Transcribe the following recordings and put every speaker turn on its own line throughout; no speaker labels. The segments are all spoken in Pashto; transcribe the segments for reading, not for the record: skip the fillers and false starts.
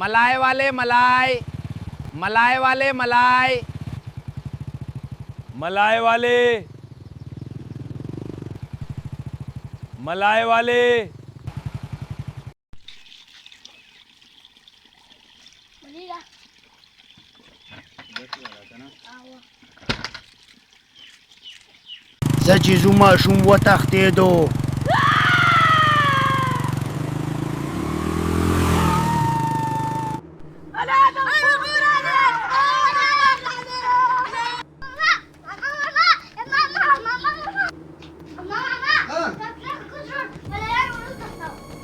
मलाई वाले मलाई, मलाई वाले मलाई, मलाई वाले, मलाई वाले।
زه چې زو ماشوم وتښتېدو.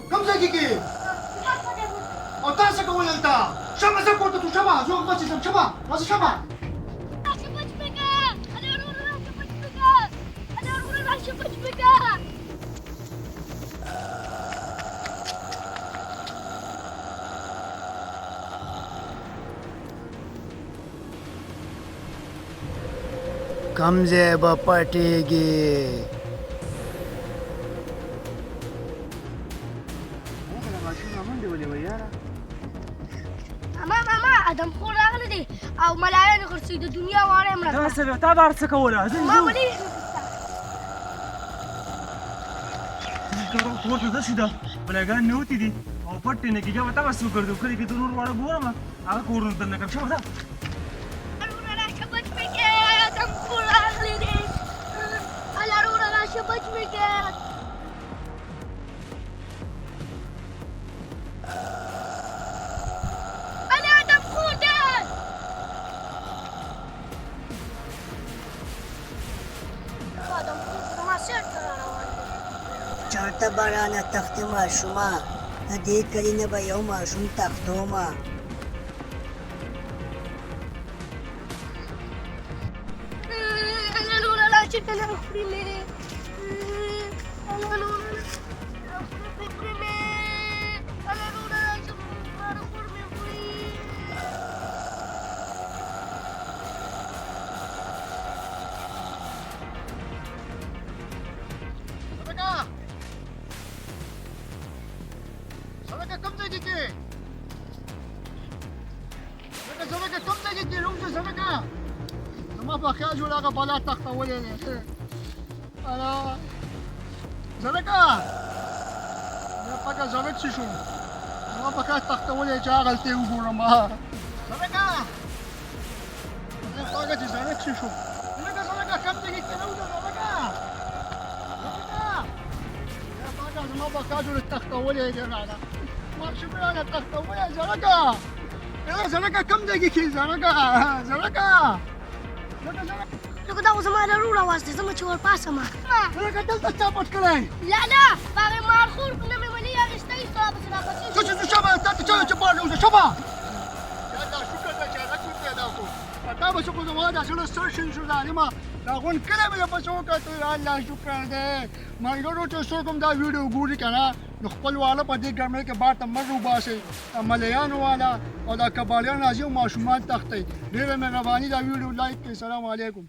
کوم ځای کې او تاسو کومه دلته شمه زه کوته تو شمه زه ما چې شمه راځه شمه
کوم ځای به پټېږي؟
ماما ادم خور راغلی دی او ملایانو خرڅوي د دنیا واړه یې مړه
دا څه تا بار څه کوله
ما ولې
ورته داسې ده بلاګان نوتې دي او پټ نه کېږي به تاسو وګرځو کله کې د نور واړه ګورم هغه کورونه درنه کړم شوه ده
ارونه راشه بچ مې کې ادم خور راغلی دی ارونه راشه بچ مې کې
چاته به رانه تښتې ماشومه د دې کلي نه به یو ماشوم تښتومه.
زلکه کوم ځای کې زلکه کوم ځای کې روزه زلکه زما په خیال جوړ هغه بالا تخته ولې نه انا زلکه زه پکې زلک شو زما په خیال تخته ولې چې هغه ته وګورم زلکه زه پکې چې زلک شو زلکه کوم ځای کې روزه زلکه زما په خیال جوړ تخته ولې نه ماشومانه تخته ولې زلکه زلکه کوم ځای کې زلکه
لکه دا اوس ما ضرور اواز دی زما چې ورپاسه ما
زلکه دلته چا پټ کړی
لا هغې مارخور نه مې ولي اخیستی ستا پسې راپسې
شو شبه تاته چا چې بار اوسه شبه دا شکر ده چې هغه څوک پیدا کړو دا به څوک زما دا زړه ستر شین شو دا ما دا غون کله مې پسې وکتل الله شکر دی ملګرو چې څوک هم دا ویډیو ګوري که نه نو خپل واله په دې ګرمۍ کې بار ته مر وباسئ ملیانو والا او دا کبالیان راځي او ماشومان تښتئ ډېره مهرباني دا ویډیو لایک کړئ سلام علیکم